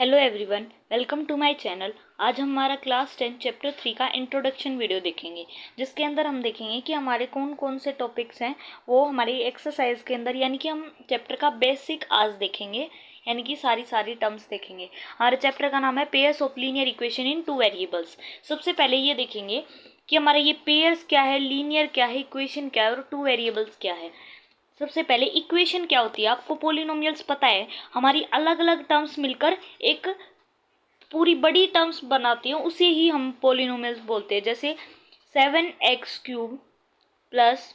Hello everyone, welcome to my channel. आज हम हमारा क्लास 10 चैप्टर 3 का इंट्रोडक्शन वीडियो देखेंगे, जिसके अंदर हम देखेंगे कि हमारे कौन कौन से टॉपिक्स हैं वो हमारी एक्सरसाइज के अंदर, यानी कि हम चैप्टर का बेसिक आज देखेंगे, यानी कि सारी टर्म्स देखेंगे। हमारे चैप्टर का नाम है pairs of linear equation in two variables. सबसे पहले ये देखेंगे कि हमारा ये पेयर्स क्या है, लीनियर क्या है, इक्वेशन क्या है और टू वेरिएबल्स क्या है। सबसे पहले इक्वेशन क्या होती है, आपको पोलिनोमियल्स पता है, हमारी अलग अलग टर्म्स मिलकर एक पूरी बड़ी टर्म्स बनाती हैं, उसे ही हम पोलिनोमियल्स बोलते हैं। जैसे 7x³ प्लस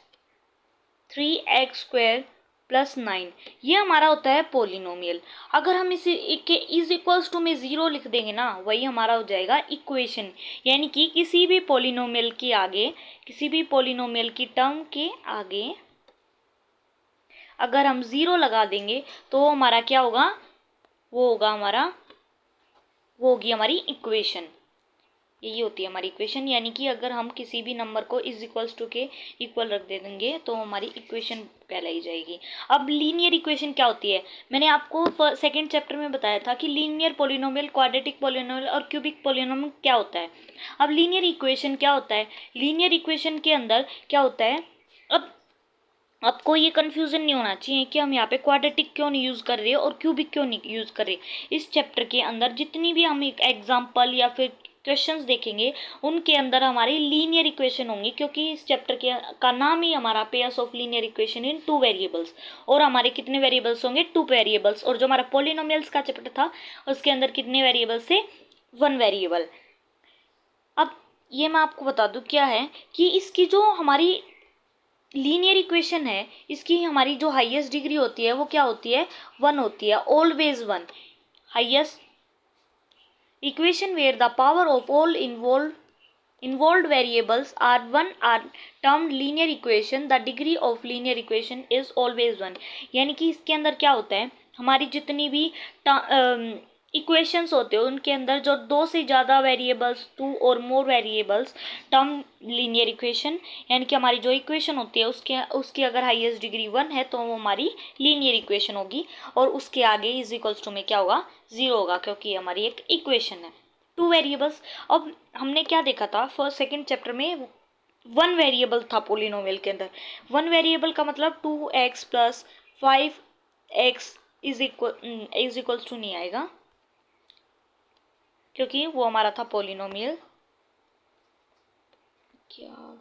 3x² प्लस 9, ये हमारा होता है पोलिनोमियल। अगर हम इसे के इज इक्वल्स टू में 0 लिख देंगे ना, वही हमारा हो जाएगा इक्वेशन। यानी कि किसी भी पोलिनोमियल के आगे, किसी भी पोलिनोमियल की टर्म के आगे अगर हम 0 लगा देंगे तो हमारा क्या होगा, वो होगी हमारी इक्वेशन। यही होती है हमारी इक्वेशन, यानी कि अगर हम किसी भी नंबर को इज इक्वल्स टू के इक्वल रख दे देंगे तो हमारी इक्वेशन कहलाई जाएगी। अब लीनियर इक्वेशन क्या होती है, मैंने आपको सेकंड चैप्टर में बताया था कि लीनियर पोलिनोमियल, क्वाड्रेटिक पोलिनोमियल और क्यूबिक पोलिनोमियल क्या होता है। अब लीनियर इक्वेशन क्या होता है, लीनियर इक्वेशन के अंदर क्या होता है, अब आपको ये कन्फ्यूज़न नहीं होना चाहिए कि हम यहाँ पे क्वाड्रेटिक क्यों नहीं यूज़ कर रहे और क्यूबिक क्यों नहीं यूज़ कर रहे। इस चैप्टर के अंदर जितनी भी हम एक एग्जाम्पल या फिर क्वेश्चंस देखेंगे, उनके अंदर हमारी लीनियर इक्वेशन होंगी, क्योंकि इस चैप्टर का नाम ही हमारा pairs of linear equation in two variables. और हमारे कितने वेरिएबल्स होंगे, टू वेरिएबल्स। और जो हमारा पोलिनोमियल्स का चैप्टर था उसके अंदर कितने वेरिएबल्स थे, वन वेरिएबल। अब ये मैं आपको बता दूँ क्या है कि इसकी जो हमारी लीनियर इक्वेशन है, इसकी हमारी जो हाईएस्ट डिग्री होती है वो क्या होती है, 1 होती है, always 1। Highest equation where the power of all involved variables are 1 are termed linear equation. The degree of linear equation is always 1। यानी कि इसके अंदर क्या होता है, हमारी जितनी भी इक्वेशंस होते हैं उनके अंदर जो दो से ज़्यादा वेरिएबल्स, टू और मोर वेरिएबल्स, टर्म लीनियर इक्वेशन, यानी कि हमारी जो इक्वेशन होती है उसकी अगर हाईएस्ट डिग्री 1 है तो वो हमारी लीनियर इक्वेशन होगी। और उसके आगे इज इक्वल्स टू में क्या होगा, 0 होगा, क्योंकि हमारी एक इक्वेशन है। टू वेरिएबल्स, अब हमने क्या देखा था फर्स्ट सेकंड चैप्टर में, वन वेरिएबल था पोलिनोमियल के अंदर। वन वेरिएबल का मतलब 2x plus 5x is equals to नहीं आएगा, क्योंकि वो हमारा था पोलिनोमियल। क्या,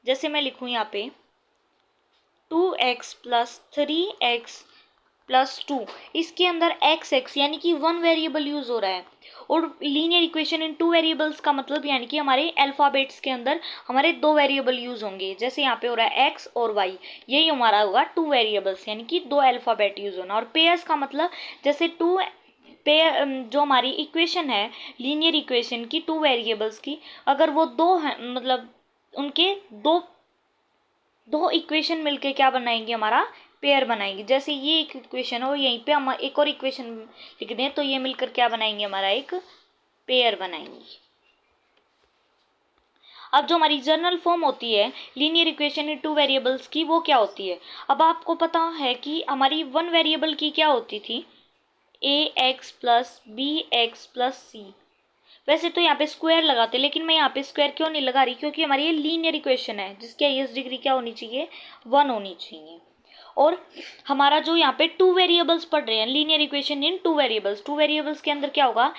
जैसे मैं लिखूं यहाँ पे 2x प्लस 3x प्लस 2, इसके अंदर x यानी कि वन वेरिएबल यूज हो रहा है। और linear equation in two variables का मतलब यानी कि हमारे अल्फ़ाबेट्स के अंदर हमारे दो वेरिएबल यूज होंगे। जैसे यहाँ पे हो रहा है x और y, यही हमारा होगा टू वेरिएबल्स, यानी कि दो अल्फ़ाबेट यूज होना। और पेयर्स का मतलब जैसे टू पेयर, जो हमारी इक्वेशन है लीनियर इक्वेशन की टू वेरिएबल्स की, अगर वो दो हैं, मतलब उनके दो इक्वेशन मिलके क्या बनाएंगे, हमारा पेयर बनाएंगे। जैसे ये एक इक्वेशन हो, यहीं पे हम एक और इक्वेशन लिख दें तो ये मिलकर क्या बनाएंगे, हमारा एक पेयर बनाएंगे। अब जो हमारी जनरल फॉर्म होती है linear equation in two variables की, वो क्या होती है। अब आपको पता है कि हमारी वन वेरिएबल की क्या होती थी, ax plus bx plus c। वैसे तो यहाँ पे स्क्वायर लगाते, लेकिन मैं यहाँ पे स्क्वायर क्यों नहीं लगा रही, क्योंकि हमारी ये लीनियर इक्वेशन है जिसकी हाईएस्ट डिग्री क्या होनी चाहिए, 1 होनी चाहिए। और हमारा जो यहाँ पे टू वेरिएबल्स पढ़ रहे हैं, linear equation in two variables के अंदर क्या होगा,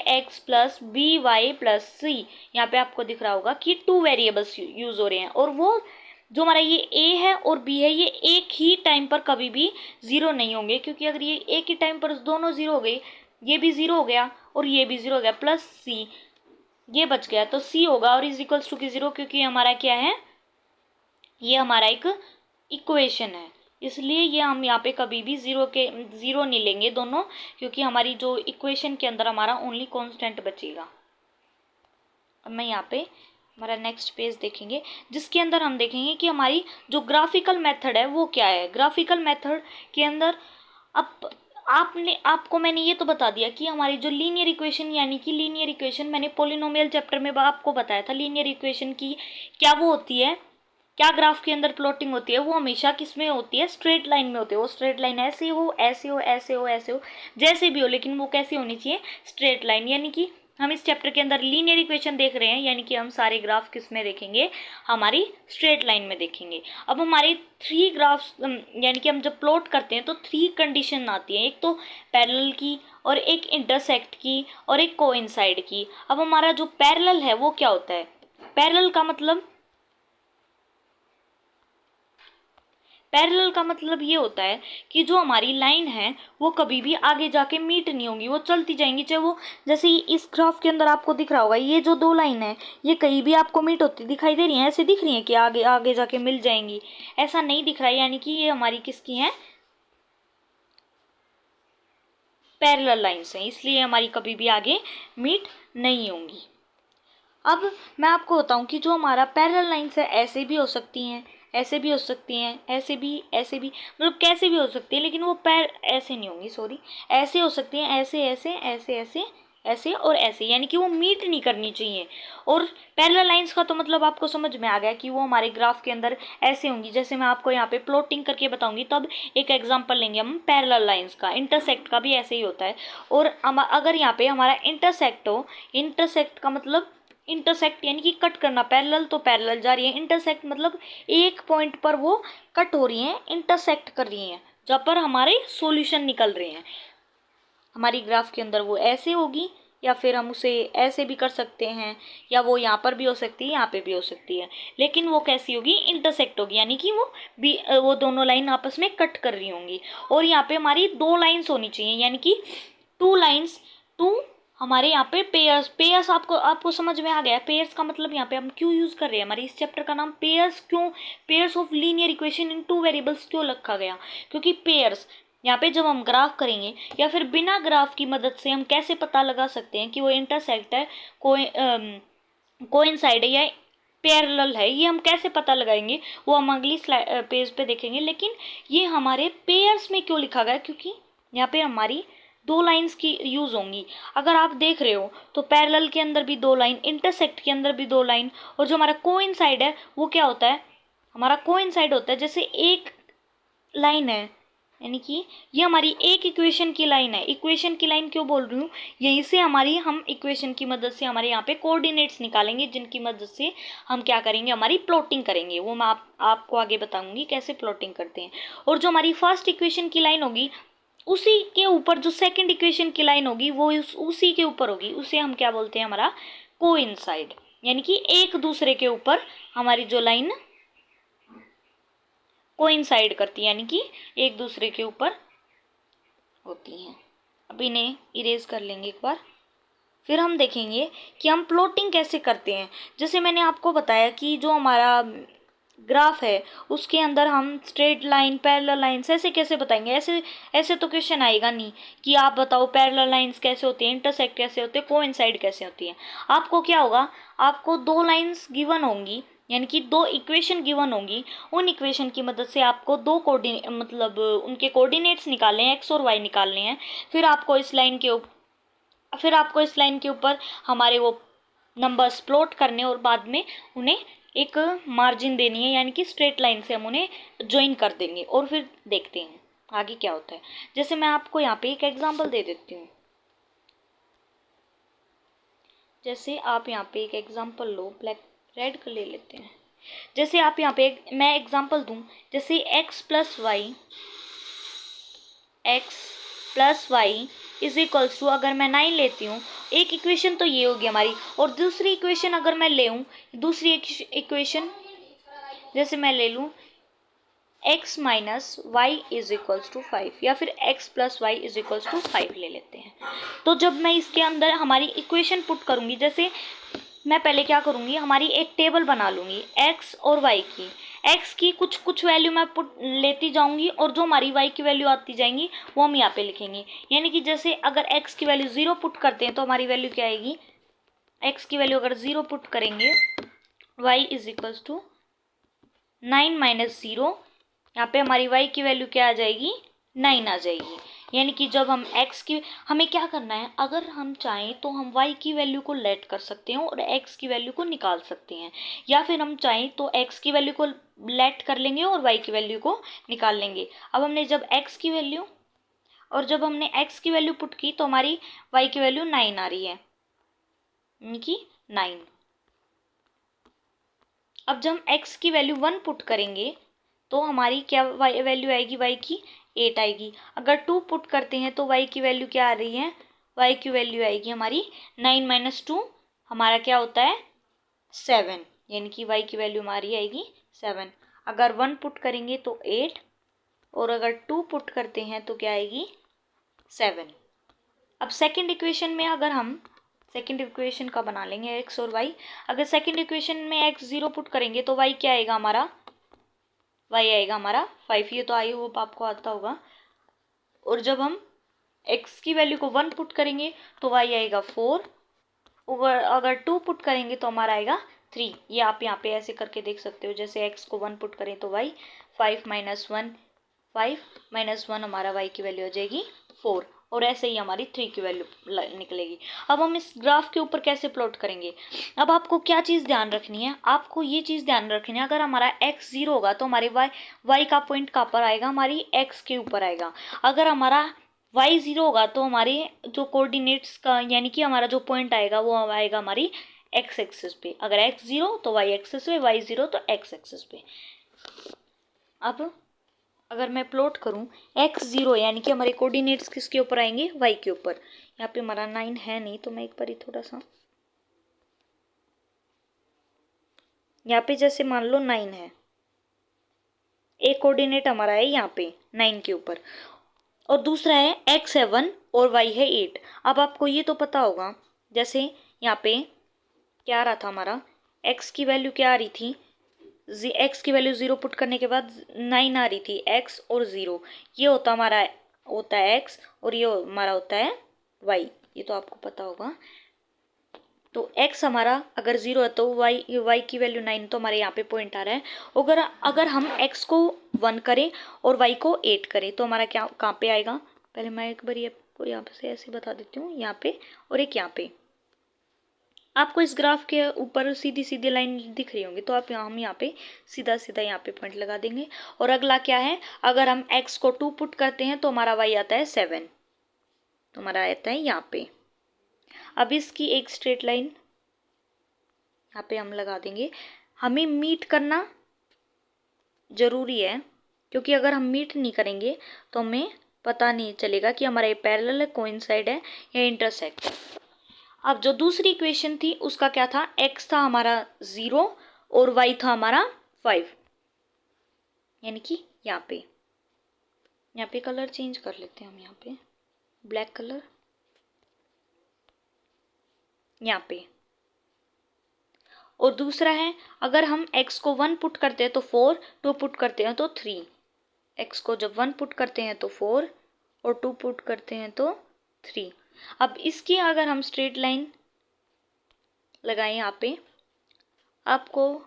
ax plus by plus c। यहाँ पे आपको दिख रहा होगा कि टू वेरिएबल्स यूज हो रहे हैं, और वो जो हमारा ये a है और b है, ये एक ही टाइम पर कभी भी 0 नहीं होंगे, क्योंकि अगर ये एक ही टाइम पर दोनों 0 हो गए, ये भी 0 हो गया और ये भी 0 हो गया, प्लस c ये बच गया, तो c होगा और इज इक्वल्स टू की 0, क्योंकि हमारा क्या है, ये हमारा एक इक्वेशन है। इसलिए ये हम यहाँ पे कभी भी 0 नहीं लेंगे दोनों, क्योंकि हमारी जो इक्वेशन के अंदर हमारा ओनली कांस्टेंट बचेगा। अब मैं यहाँ पे हमारा नेक्स्ट पेज देखेंगे, जिसके अंदर हम देखेंगे कि हमारी जो ग्राफिकल मेथड है वो क्या है। ग्राफिकल मेथड के अंदर अब आपको मैंने ये तो बता दिया कि हमारी जो लीनियर इक्वेशन, यानी कि लीनियर इक्वेशन मैंने पोलिनोमियल चैप्टर में आपको बताया था, लीनियर इक्वेशन की क्या वो होती है, क्या ग्राफ के अंदर प्लॉटिंग होती है, वो हमेशा किस में होती है, स्ट्रेट लाइन में होती है। वो स्ट्रेट लाइन ऐसे हो, ऐसे हो, ऐसे हो, ऐसे हो, जैसे भी हो, लेकिन वो कैसी होनी चाहिए, स्ट्रेट लाइन। यानी कि हम इस चैप्टर के अंदर लीनियर इक्वेशन देख रहे हैं, यानी कि हम सारे ग्राफ किस में देखेंगे, हमारी स्ट्रेट लाइन में देखेंगे। अब हमारे 3 ग्राफ्स, यानी कि हम जब प्लॉट करते हैं तो 3 कंडीशन आती है, एक तो पैरेलल की, और एक इंटरसेक्ट की, और एक कोइंसाइड की। अब हमारा जो पैरेलल है वो क्या होता है, पैरेलल का मतलब ये होता है कि जो हमारी लाइन है वो कभी भी आगे जाके मीट नहीं होंगी, वो चलती जाएंगी। चाहे वो जैसे इस ग्राफ के अंदर आपको दिख रहा होगा, ये जो 2 लाइन है ये कहीं भी आपको मीट होती दिखाई दे रही है, ऐसे दिख रही है कि आगे आगे जाके मिल जाएंगी, ऐसा नहीं दिख रहा है। यानी कि ये हमारी किसकी है, पैरेलल लाइंस हैं, इसलिए हमारी कभी भी आगे मीट नहीं होंगी। अब मैं आपको बताऊं कि जो हमारा पैरेलल लाइंस है ऐसे भी हो सकती हैं, ऐसे भी हो सकती हैं, ऐसे भी, मतलब कैसे भी हो सकती है, लेकिन वो पैर ऐसे नहीं होंगी, सॉरी, ऐसे हो सकती हैं, ऐसे ऐसे ऐसे ऐसे ऐसे और ऐसे, यानी कि वो मीट नहीं करनी चाहिए। और पैरेलल लाइंस का तो मतलब आपको समझ में आ गया कि वो हमारे ग्राफ के अंदर ऐसे होंगी। जैसे मैं आपको यहाँ पे प्लॉटिंग करके बताऊंगी, तब एक एग्जांपल लेंगे हम पैरेलल लाइंस का। इंटरसेक्ट का भी ऐसे ही होता है। और अगर यहाँ पे हमारा इंटरसेक्ट हो, इंटरसेक्ट का मतलब इंटरसेक्ट यानी कि कट करना, पैरेलल तो पैरेलल जा रही है, इंटरसेक्ट मतलब एक पॉइंट पर वो कट हो रही हैं, इंटरसेक्ट कर रही हैं, जहाँ पर हमारे सॉल्यूशन निकल रहे हैं। हमारी ग्राफ के अंदर वो ऐसे होगी, या फिर हम उसे ऐसे भी कर सकते हैं, या वो यहाँ पर भी हो सकती है, यहाँ पे भी हो सकती है, लेकिन वो कैसी होगी, इंटरसेक्ट होगी, यानी कि वो दोनों लाइन आपस में कट कर रही होंगी। और यहाँ पे हमारी 2 लाइन्स होनी चाहिए, यानी कि 2 लाइन्स, 2 हमारे यहाँ पे पेयर्स आपको समझ में आ गया। पेयर्स का मतलब यहाँ पे हम क्यों यूज़ कर रहे हैं, हमारे इस चैप्टर का नाम pairs of linear equation in 2 variables क्यों रखा गया, क्योंकि पेयर्स यहाँ पे जब हम ग्राफ करेंगे, या फिर बिना ग्राफ की मदद से हम कैसे पता लगा सकते हैं कि वो इंटरसेक्ट है, कोइंसाइड है, या पैरेलल है, ये हम कैसे पता लगाएंगे, वो हम अगली पेज पे देखेंगे। लेकिन ये हमारे पेयर्स में क्यों लिखा गया, क्योंकि यहाँ पे हमारी 2 लाइन्स की यूज़ होंगी। अगर आप देख रहे हो तो पैरेलल के अंदर भी 2 लाइन, इंटरसेक्ट के अंदर भी 2 लाइन, और जो हमारा कोइंसाइड है वो क्या होता है, हमारा कोइंसाइड होता है जैसे एक लाइन है, यानी कि ये हमारी एक इक्वेशन की लाइन है। इक्वेशन की लाइन क्यों बोल रही हूँ, यहीं से हम इक्वेशन की मदद से हमारे यहाँ पे कोऑर्डिनेट्स निकालेंगे, जिनकी मदद से हम क्या करेंगे, हमारी प्लॉटिंग करेंगे। वो मैं आपको आगे बताऊंगी कैसे प्लॉटिंग करते हैं। और जो हमारी फर्स्ट इक्वेशन की लाइन होगी, उसी के ऊपर जो सेकंड इक्वेशन की लाइन होगी वो उसी के ऊपर होगी, उसे हम क्या बोलते हैं, हमारा कोइंसाइड, यानी कि एक दूसरे के ऊपर हमारी जो लाइन कोइंसाइड करती है, यानी कि एक दूसरे के ऊपर होती हैं। अब इन्हें इरेज कर लेंगे एक बार, फिर हम देखेंगे कि हम प्लॉटिंग कैसे करते हैं। जैसे मैंने आपको बताया कि जो हमारा ग्राफ है उसके अंदर हम स्ट्रेट लाइन, पैरेलल लाइंस ऐसे कैसे बताएंगे, ऐसे तो क्वेश्चन आएगा नहीं कि आप बताओ पैरेलल लाइंस कैसे होती हैं, इंटरसेक्ट कैसे होते हैं, कोइंसाइड कैसे होती है। आपको क्या होगा, आपको 2 लाइंस गिवन होंगी, यानी कि 2 इक्वेशन गिवन होंगी। उन इक्वेशन की मदद से आपको 2 मतलब उनके कोऑर्डिनेट्स निकालने हैं, एक्स और वाई निकालने हैं। फिर आपको इस लाइन के ऊपर हमारे वो नंबर्स प्लॉट करने, और बाद में उन्हें एक मार्जिन देनी है, यानी कि स्ट्रेट लाइन से हम उन्हें ज्वाइन कर देंगे, और फिर देखते हैं आगे क्या होता है। जैसे मैं आपको यहाँ पे एक एग्जांपल दे देती हूँ। जैसे आप यहाँ पे एक एग्जांपल लो, रेड का ले लेते हैं। जैसे आप यहाँ पे मैं एग्जांपल दूँ, जैसे x plus y is equals to, अगर मैं 9 लेती हूँ, एक इक्वेशन तो ये होगी हमारी, और दूसरी इक्वेशन अगर मैं ले लूँ, दूसरी इक्वेशन जैसे मैं ले लूँ x minus y is equals to 5, या फिर x plus y is equals to 5 ले लेते हैं। तो जब मैं इसके अंदर हमारी इक्वेशन पुट करूँगी, जैसे मैं पहले क्या करूँगी, हमारी एक टेबल बना लूँगी x और y की। x की कुछ वैल्यू मैं लेती जाऊँगी, और जो हमारी y की वैल्यू आती जाएंगी वो हम यहाँ पे लिखेंगे। यानी कि जैसे अगर x की वैल्यू 0 पुट करते हैं तो हमारी वैल्यू क्या आएगी, x की वैल्यू अगर 0 पुट करेंगे, y is equals to 9 minus 0, यहाँ पे हमारी y की वैल्यू क्या आ जाएगी, 9 आ जाएगी। यानी कि जब हम x की, हमें क्या करना है, अगर हम चाहें तो हम y की वैल्यू को लेट कर सकते हैं और x की वैल्यू को निकाल सकते हैं, या फिर हम चाहें तो x की वैल्यू को लेट कर लेंगे और y की वैल्यू को निकाल लेंगे। अब हमने जब x की वैल्यू और जब हमने x की वैल्यू पुट की तो हमारी y की वैल्यू 9 आ रही है, यानी कि 9। अब जब हम x की वैल्यू 1 पुट करेंगे तो हमारी क्या वैल्यू आएगी, y की 8 आएगी। अगर 2 पुट करते हैं तो y की वैल्यू क्या आ रही है, y की वैल्यू आएगी हमारी 9 माइनस 2, हमारा क्या होता है 7, यानी कि y की वैल्यू हमारी आएगी 7। अगर 1 पुट करेंगे तो 8 और अगर 2 पुट करते हैं तो क्या आएगी 7। अब सेकंड इक्वेशन में अगर हम सेकंड इक्वेशन का बना लेंगे x और y। अगर सेकंड इक्वेशन में x 0 पुट करेंगे तो y क्या आएगा हमारा, y आएगा हमारा 5। ये तो आई होप आपको आता होगा। और जब हम x की वैल्यू को 1 पुट करेंगे तो y आएगा 4, अगर 2 पुट करेंगे तो हमारा आएगा 3। ये आप यहाँ पे ऐसे करके देख सकते हो, जैसे x को 1 पुट करें तो y 5 माइनस 1, 5 माइनस 1 हमारा y की वैल्यू हो जाएगी 4, और ऐसे ही हमारी 3 की वैल्यू निकलेगी। अब हम इस ग्राफ के ऊपर कैसे प्लॉट करेंगे, अब आपको क्या चीज़ ध्यान रखनी है, आपको ये चीज़ ध्यान रखनी है, अगर हमारा x 0 होगा तो हमारे y का पॉइंट कहाँ पर आएगा, हमारी x के ऊपर आएगा। अगर हमारा y 0 होगा तो हमारे जो कोऑर्डिनेट्स का, यानी कि हमारा जो पॉइंट आएगा वो आएगा हमारी x एक्सिस पे। अगर x 0 तो y एक्सिस पे, y 0 तो x एक्सिस पे। अब अगर मैं प्लॉट करूं x 0, यानी कि हमारे कोऑर्डिनेट्स किसके ऊपर आएंगे, y के ऊपर। यहाँ पे हमारा 9 है नहीं तो मैं एक बार ही थोड़ा सा, यहाँ पे जैसे मान लो 9 है, एक कोऑर्डिनेट हमारा है यहाँ पे 9 के ऊपर, और दूसरा है x है 1 और y है 8। अब आपको ये तो पता होगा, जैसे यहाँ पे क्या आ रहा था हमारा, x की वैल्यू क्या आ रही थी, x की वैल्यू 0 पुट करने के बाद 9 आ रही थी, x और 0, ये होता है x और ये हमारा होता है y, ये तो आपको पता होगा। तो x हमारा अगर 0 है तो y की वैल्यू 9, तो हमारे यहाँ पे पॉइंट आ रहा है। अगर हम x को 1 करें और y को 8 करें तो हमारा क्या कहाँ पे आएगा, पहले मैं एक बार आपको यहाँ पे से ऐसे बता देती हूँ, यहाँ पे और एक यहाँ पे। आपको इस ग्राफ के ऊपर सीधी सीधी लाइन दिख रही होंगी, तो हम यहाँ पे सीधा सीधा यहाँ पे पॉइंट लगा देंगे। और अगला क्या है, अगर हम x को 2 पुट करते हैं तो हमारा y आता है 7, तो हमारा आता है यहाँ पे। अब इसकी एक स्ट्रेट लाइन यहाँ पे हम लगा देंगे। हमें मीट करना जरूरी है, क्योंकि अगर हम मीट नहीं करेंगे तो हमें पता नहीं चलेगा कि हमारा ये पैरेलल है, कोइंसाइड है या इंटरसेक्ट है। अब जो दूसरी इक्वेशन थी उसका क्या था, x था हमारा 0 और y था हमारा 5, यानी कि यहाँ पे कलर चेंज कर लेते हैं हम, यहाँ पे ब्लैक कलर, यहाँ पे। और दूसरा है, अगर हम x को 1 पुट करते हैं तो 4, 2 पुट करते हैं तो 3। x को जब 1 पुट करते हैं तो 4 और 2 पुट करते हैं तो 3। अब इसकी अगर हम स्ट्रेट लाइन लगाएं यहाँ पे, आपको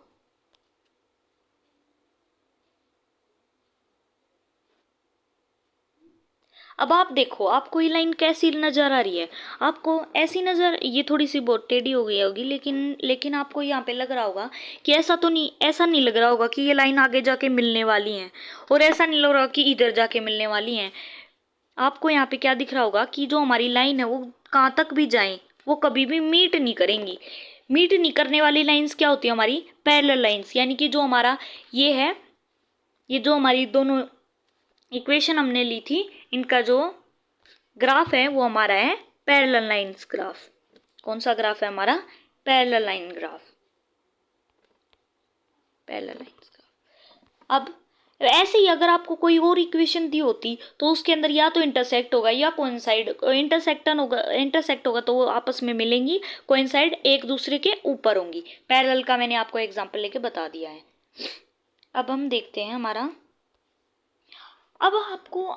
अब आप देखो आपको ये लाइन कैसी नज़र आ रही है, आपको ऐसी नज़र, ये थोड़ी सी बहुत टेढ़ी हो गई होगी, लेकिन आपको यहाँ पे लग रहा होगा कि ऐसा नहीं लग रहा होगा कि ये लाइन आगे जाके मिलने वाली हैं, और ऐसा नहीं लग रहा कि इधर जाके मिलने वाली हैं। आपको यहाँ पे क्या दिख रहा होगा कि जो हमारी लाइन है वो कहाँ तक भी जाए वो कभी भी मीट नहीं करेंगी। मीट नहीं करने वाली लाइंस क्या होती है, हमारी पैरेलल लाइंस, यानी कि जो हमारा ये है, ये जो हमारी दोनों इक्वेशन हमने ली थी, इनका जो ग्राफ है वो हमारा है पैरेलल लाइंस ग्राफ। कौन सा ग्राफ है हमारा, parallel line graph, parallel lines graph. अब ऐसे ही अगर आपको कोई और इक्वेशन दी होती तो उसके अंदर या तो इंटरसेक्ट होगा या कोइंसाइड, इंटरसेक्ट होगा तो वो आपस में मिलेंगी, कोइंसाइड एक दूसरे के ऊपर होंगी। पैरेलल का मैंने आपको एग्जांपल लेके बता दिया है। अब हम देखते हैं हमारा, अब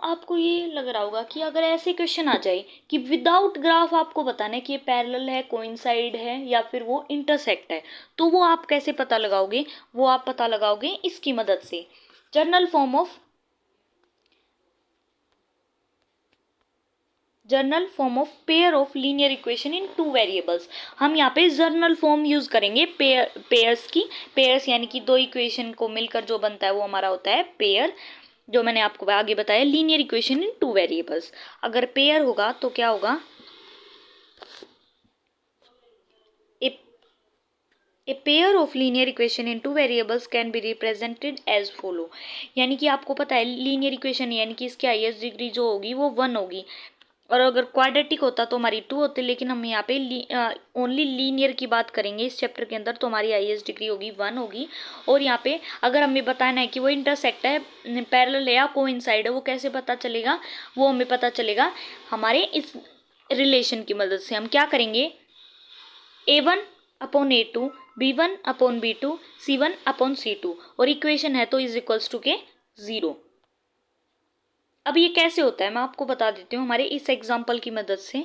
आपको ये लग रहा होगा कि अगर ऐसे क्वेश्चन आ जाए कि विदाउट ग्राफ आपको बताना है कि ये पैरेलल है, कोइंसाइड है या फिर वो इंटरसेक्ट है, तो वो आप कैसे पता लगाओगे, वो आप पता लगाओगे इसकी मदद से। General form of journal form of pair of linear equation in two variables. हम यहाँ पे जर्नल फॉर्म यूज करेंगे पेयर्स की। पेयर्स यानी कि दो इक्वेशन को मिलकर जो बनता है वो हमारा होता है पेयर, जो मैंने आपको आगे बताया linear equation in two variables. अगर पेयर होगा तो क्या होगा, a pair of linear equation in two variables can be represented as follow. यानी कि आपको पता है लीनियर इक्वेशन यानी कि इसकी हाईएस्ट डिग्री जो होगी वो 1 होगी, और अगर क्वाड्रेटिक होता तो हमारी 2 होती, लेकिन हम यहाँ पे ओनली लीनियर की बात करेंगे इस चैप्टर के अंदर, तो हमारी हाईएस्ट डिग्री होगी 1 होगी। और यहाँ पे अगर हमें बताना है कि वो इंटरसेक्ट है, पैरेलल है या कोइंसाइड है, वो कैसे पता चलेगा, वो हमें पता चलेगा हमारे इस रिलेशन की मदद से। हम क्या करेंगे, A1 upon A2, B1 upon B2, C1 upon C2, और इक्वेशन है तो इज इक्वल्स टू के 0। अब ये कैसे होता है मैं आपको बता देती हूँ हमारे इस एग्जाम्पल की मदद से।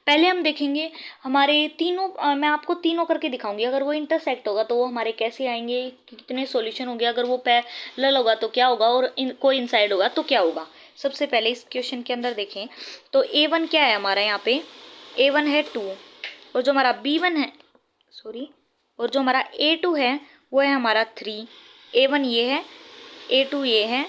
पहले हम देखेंगे हमारे तीनों, मैं आपको तीनों करके दिखाऊंगी। अगर वो इंटरसेक्ट होगा तो वो हमारे कैसे आएंगे, कितने सॉल्यूशन होंगे, अगर वो पैरेलल होगा तो क्या होगा, और कोइंसाइड होगा तो क्या होगा। सबसे पहले इस क्वेश्चन के अंदर देखें तो A1 क्या है हमारा, यहाँ पे A1 है 2, और जो हमारा B1 है और जो हमारा A2 है वो है हमारा 3। A1 ये है, A2 ये है,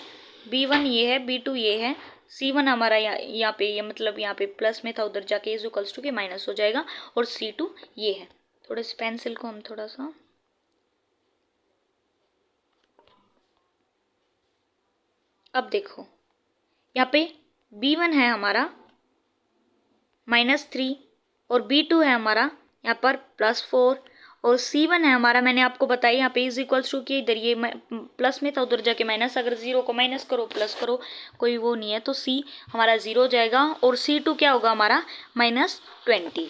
B1 ये है, B2 ये है, C1 हमारा यहाँ पे ये मतलब यहाँ पे प्लस में था, उधर जाके इज इक्वल्स टू के माइनस हो जाएगा, और C2 ये है। थोड़े से पेंसिल को हम थोड़ा सा, अब देखो यहाँ पे B1 है हमारा -3, और B2 है हमारा यहाँ पर +4, और C1 है हमारा, मैंने आपको बताया यहाँ पे इज इक्वल्स टू कि इधर ये प्लस में था उधर जाके माइनस, अगर 0 को माइनस करो प्लस करो कोई वो नहीं है, तो C हमारा 0 हो जाएगा, और C2 क्या होगा हमारा -20।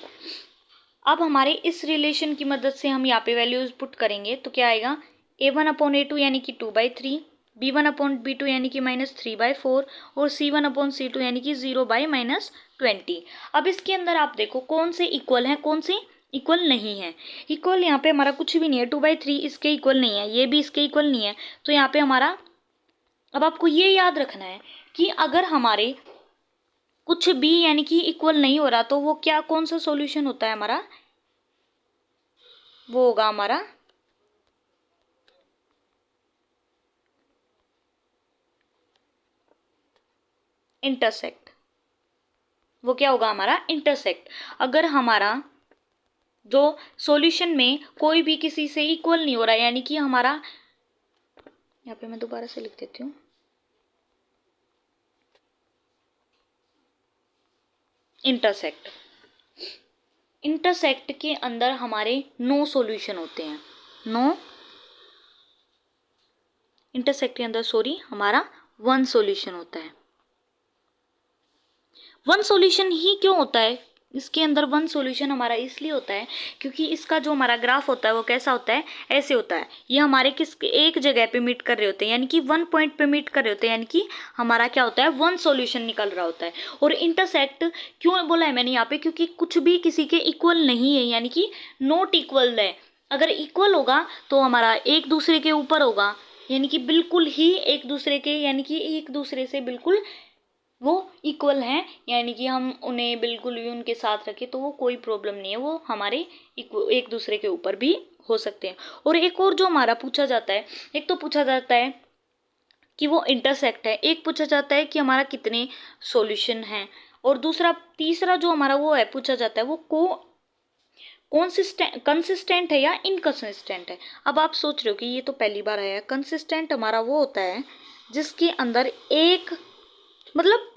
अब हमारे इस रिलेशन की मदद से हम यहाँ पे वैल्यूज पुट करेंगे तो क्या आएगा, A1 अपॉन A2 यानी कि 2/3, B1 अपॉन B2 यानी कि -3/4, और C1 अपॉन C2 यानी कि 0/-20। अब इसके अंदर आप देखो कौन से इक्वल हैं, कौन से इक्वल नहीं है। इक्वल यहाँ पे हमारा कुछ भी नहीं है, 2/3 इसके इक्वल नहीं है, ये भी इसके इक्वल नहीं है, तो यहाँ पे हमारा, अब आपको ये याद रखना है कि अगर हमारे कुछ भी यानी कि इक्वल नहीं हो रहा तो वो क्या, कौन सा सॉल्यूशन होता है हमारा, वो होगा हमारा इंटरसेक्ट। वो क्या होगा हमारा इंटरसेक्ट। अगर हमारा जो सॉल्यूशन में कोई भी किसी से इक्वल नहीं हो रहा, यानी कि हमारा, यहाँ पे मैं दोबारा से लिख देती हूँ, इंटरसेक्ट। इंटरसेक्ट के अंदर हमारे 9 सॉल्यूशन होते हैं, 9, इंटरसेक्ट के अंदर हमारा 1 सॉल्यूशन होता है। 1 सॉल्यूशन ही क्यों होता है, इसके अंदर 1 सॉल्यूशन हमारा इसलिए होता है क्योंकि इसका जो हमारा ग्राफ होता है वो कैसा होता है, ऐसे होता है। ये हमारे किस एक जगह पे मीट कर रहे होते हैं, यानी कि 1 पॉइंट पे मीट कर रहे होते हैं, यानी कि हमारा क्या होता है 1 सॉल्यूशन निकल रहा होता है। और इंटरसेक्ट क्यों बोला है मैंने यहाँ पे, क्योंकि कुछ भी किसी के इक्वल नहीं है, यानी कि नॉट इक्वल है। अगर इक्वल होगा तो हमारा एक दूसरे के ऊपर होगा, यानी कि बिल्कुल ही एक दूसरे के, यानी कि एक दूसरे से बिल्कुल वो इक्वल हैं, यानी कि हम उन्हें बिल्कुल भी उनके साथ रखें तो वो कोई प्रॉब्लम नहीं है, वो हमारे एक दूसरे के ऊपर भी हो सकते हैं। और एक और जो हमारा पूछा जाता है, एक तो पूछा जाता है कि वो इंटरसेक्ट है, एक पूछा जाता है कि हमारा कितने सॉल्यूशन हैं, और दूसरा तीसरा जो हमारा वो है पूछा जाता है वो कंसिस्टेंट है या इनकंसिस्टेंट है। अब आप सोच रहे हो कि ये तो पहली बार आया है। कंसिस्टेंट हमारा वो होता है जिसके अंदर एक, मतलब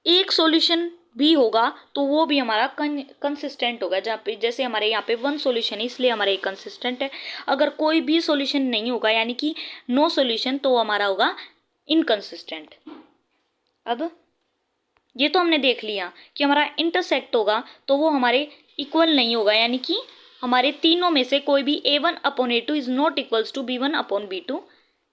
एक सॉल्यूशन भी होगा तो वो भी हमारा कंसिस्टेंट होगा, जहाँ पे जैसे हमारे यहाँ पे 1 सॉल्यूशन है इसलिए हमारा एक कंसिस्टेंट है। अगर कोई भी सॉल्यूशन नहीं होगा यानी कि नो सॉल्यूशन तो हमारा होगा इनकंसिस्टेंट। अब ये तो हमने देख लिया कि हमारा इंटरसेक्ट होगा तो वो हमारे इक्वल नहीं होगा, यानी कि हमारे तीनों में से कोई भी A1 upon A2 is not equals to B1 upon B2।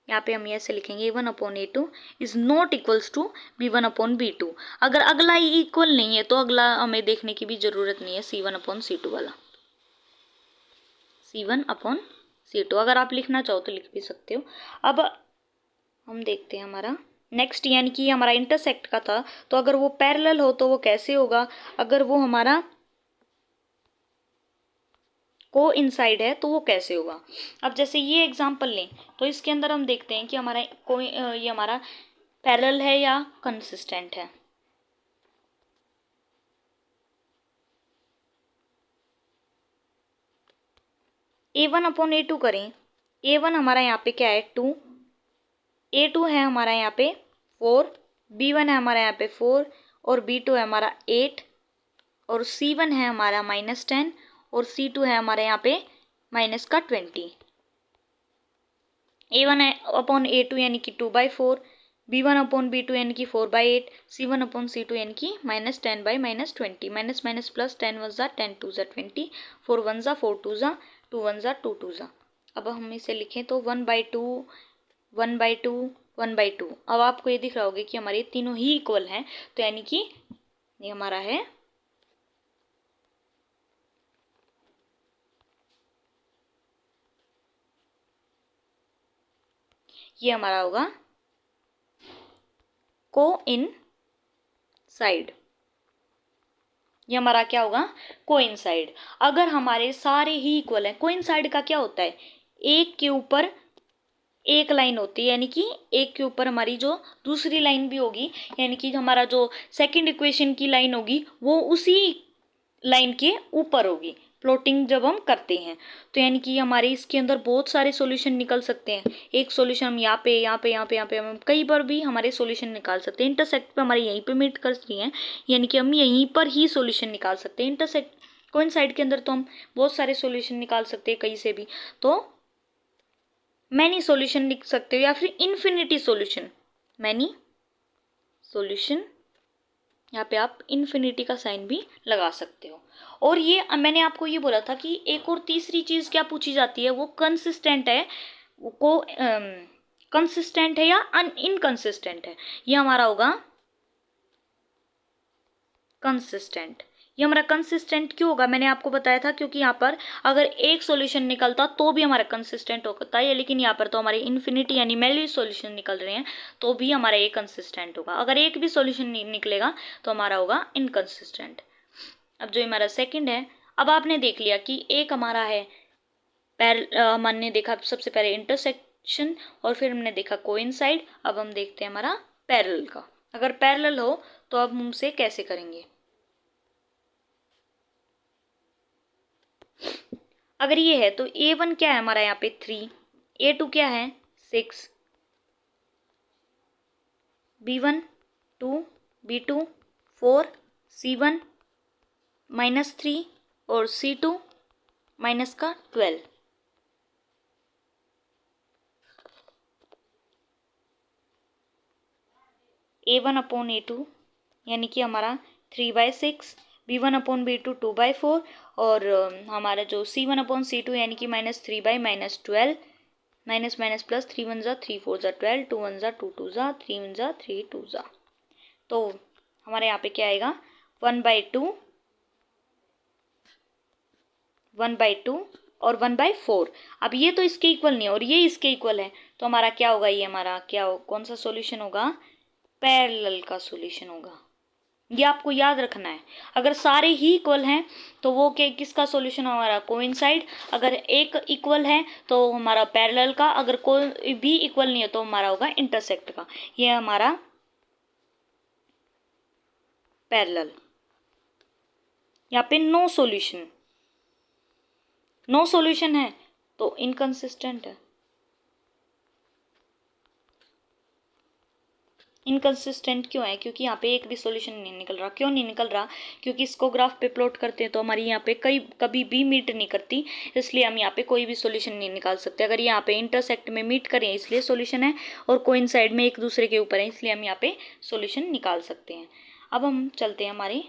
यहाँ पे हम ऐसे लिखेंगे A1 upon A2 is not equals to B1 upon B2। अगर अगला ही इक्वल नहीं है तो अगला हमें देखने की भी जरूरत नहीं है, C1 अपॉन C2 वाला, C1 अपॉन C2 अगर आप लिखना चाहो तो लिख भी सकते हो। अब हम देखते हैं हमारा नेक्स्ट यानी कि हमारा इंटरसेक्ट का था, तो अगर वो पैरेलल हो तो वो कैसे होगा, अगर वो हमारा को इनसाइड है तो वो कैसे होगा। अब जैसे ये एग्जांपल लें तो इसके अंदर हम देखते हैं कि हमारा कोई ये हमारा पैरेलल है या कंसिस्टेंट है। A1 अपॉन A2 करें, A1 हमारा यहाँ पे क्या है 2, A2 है हमारा यहाँ पे 4, B1 है हमारा यहाँ पे 4 और B2 है हमारा 8 और C1 है हमारा -10 और C2 है हमारे यहाँ पे -20। A1 अपॉन A2 यानी कि 2/4, B1 अपॉन B2 यानी कि 4/8, C1 अपॉन C2 यानी कि -10/-20, माइनस माइनस प्लस 10 1 ज़ा 10 2 ज़ा 20, 4 1 ज़ा 4 2 ज़ा 2 1 ज़ा 2 2 ज़ा। अब हम इसे लिखें तो 1/2 1/2 1/2। अब आपको ये दिख रहा होगा कि हमारे तीनों ही इक्वल हैं, तो यानी कि ये हमारा है ये हमारा होगा को इन साइड। ये हमारा क्या होगा कोइंसाइड। अगर हमारे सारे ही इक्वल हैं, कोइंसाइड का क्या होता है, एक के ऊपर एक लाइन होती है, यानी कि एक के ऊपर हमारी जो दूसरी लाइन भी होगी, यानी कि हमारा जो सेकंड इक्वेशन की लाइन होगी वो उसी लाइन के ऊपर होगी प्लॉटिंग जब हम करते हैं। तो यानी कि हमारे इसके अंदर बहुत सारे सॉल्यूशन निकल सकते हैं। एक सॉल्यूशन हम यहाँ पे यहाँ पे यहाँ पे यहाँ पे हम कई बार भी हमारे सॉल्यूशन निकाल सकते हैं। इंटरसेक्ट पे हमारे यहीं पे मीट कर रही हैं, यानी कि हम यहीं पर ही सॉल्यूशन निकाल सकते हैं। इंटरसेक्ट कोइंसाइड के अंदर तो हम बहुत सारे सॉल्यूशन निकाल सकते हैं कहीं से भी, तो मैनी सॉल्यूशन लिख सकते हो या फिर इन्फिनिटी सॉल्यूशन, मैनी सॉल्यूशन। यहाँ पे आप इन्फिनिटी का साइन भी लगा सकते हो। और ये मैंने आपको ये बोला था कि एक और तीसरी चीज क्या पूछी जाती है, वो कंसिस्टेंट है, को कंसिस्टेंट है या इनकंसिस्टेंट है। ये हमारा होगा कंसिस्टेंट। ये हमारा कंसिस्टेंट क्यों होगा, मैंने आपको बताया था क्योंकि यहाँ पर अगर एक सॉल्यूशन निकलता तो भी हमारा कंसिस्टेंट होता है, लेकिन यहाँ पर तो हमारे इन्फिनिटी यानी मैल्यू सॉल्यूशन निकल रहे हैं तो भी हमारा ये कंसिस्टेंट होगा। अगर एक भी सॉल्यूशन निकलेगा तो हमारा होगा इनकंसिस्टेंट। अब जो हमारा सेकंड है, अब आपने देख लिया कि एक हमारा है हमने देखा सबसे पहले इंटरसेक्शन और फिर हमने देखा कोइंसाइड। अब हम देखते हैं हमारा पैरेलल का। अगर पैरेलल हो तो अब हम उसे कैसे करेंगे। अगर ये है तो A1 क्या है हमारा यहाँ पे 3, A2 क्या है 6, B1 2, B2 4, C1 -3 और C2 -12। A1 अपॉन A2 यानी कि हमारा 3/6, B1 अपॉन B2 2/4 और हमारा जो C1 अपॉन C2 यानी कि -3/-12, माइनस माइनस प्लस 3 1 ज़ा 3 4 ज़ा 12, 2 1 ज़ा 2 2 ज़ा 3 1 ज़ा 3 2 ज़ा। तो हमारे यहाँ पे क्या आएगा 1/2 1/2 और 1/4। अब ये तो इसके इक्वल नहीं है और ये इसके इक्वल है, तो हमारा क्या होगा, ये हमारा क्या हो, कौन सा सॉल्यूशन होगा, पैरेलल का सॉल्यूशन होगा। ये आपको याद रखना है। अगर सारे ही इक्वल हैं तो वो क्या किसका सॉल्यूशन हमारा कोइंसाइड, अगर एक इक्वल है तो हमारा पैरेलल का, अगर कोई भी इक्वल नहीं है तो हमारा होगा इंटरसेक्ट का। ये हमारा पैरेलल। यहाँ पे नो सॉल्यूशन, नो सॉल्यूशन है तो इनकंसिस्टेंट है। इनकंसिस्टेंट क्यों है, क्योंकि यहाँ पे एक भी सॉल्यूशन नहीं निकल रहा। क्यों नहीं निकल रहा, क्योंकि इसको ग्राफ पे प्लॉट करते हैं तो हमारी यहाँ पे कभी भी मीट नहीं करती, इसलिए हम यहाँ पे कोई भी सॉल्यूशन नहीं निकाल सकते। अगर यहाँ पे इंटरसेक्ट में मीट करें इसलिए सॉल्यूशन है, और कोइंसाइड में एक दूसरे के ऊपर है इसलिए हम यहाँ पे सॉल्यूशन निकाल सकते हैं। अब हम चलते हैं हमारे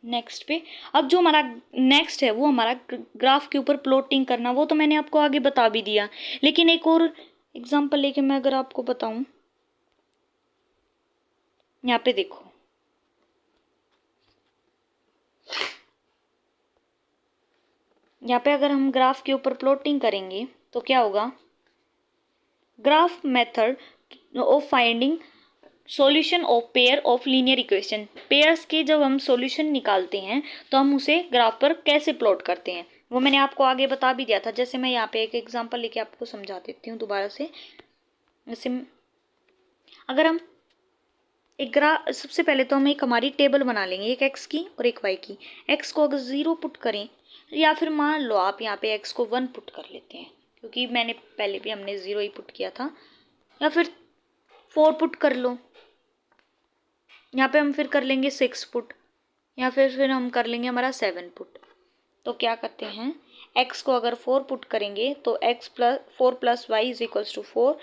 नेक्स्ट पे। अब जो हमारा नेक्स्ट है वो हमारा ग्राफ के ऊपर प्लॉटिंग करना, वो तो मैंने आपको आगे बता भी दिया, लेकिन एक और एग्जांपल लेके मैं अगर आपको बताऊं, यहाँ पे देखो यहाँ पे अगर हम ग्राफ के ऊपर प्लॉटिंग करेंगे तो क्या होगा, graph method of finding solution of pair of linear equation. Pairs के जब हम सॉल्यूशन निकालते हैं तो हम उसे ग्राफ पर कैसे प्लॉट करते हैं, वो मैंने आपको आगे बता भी दिया था। जैसे मैं यहाँ पे एक एग्जांपल लेके आपको समझा देती हूँ दोबारा से। जैसे अगर हम सबसे पहले तो हम एक हमारी टेबल बना लेंगे, एक एक्स की और एक वाई की। एक्स को अगर 0 पुट करें, या फिर मान लो आप यहाँ पे एक्स को 1 पुट कर लेते हैं, क्योंकि मैंने पहले भी हमने 0 ही पुट किया था, या फिर 4 पुट कर लो। यहाँ पे हम फिर कर लेंगे 6 पुट, या फिर हम कर लेंगे हमारा 7 पुट। तो क्या करते हैं, x को अगर 4 पुट करेंगे तो x plus 4 plus y is equals to 4,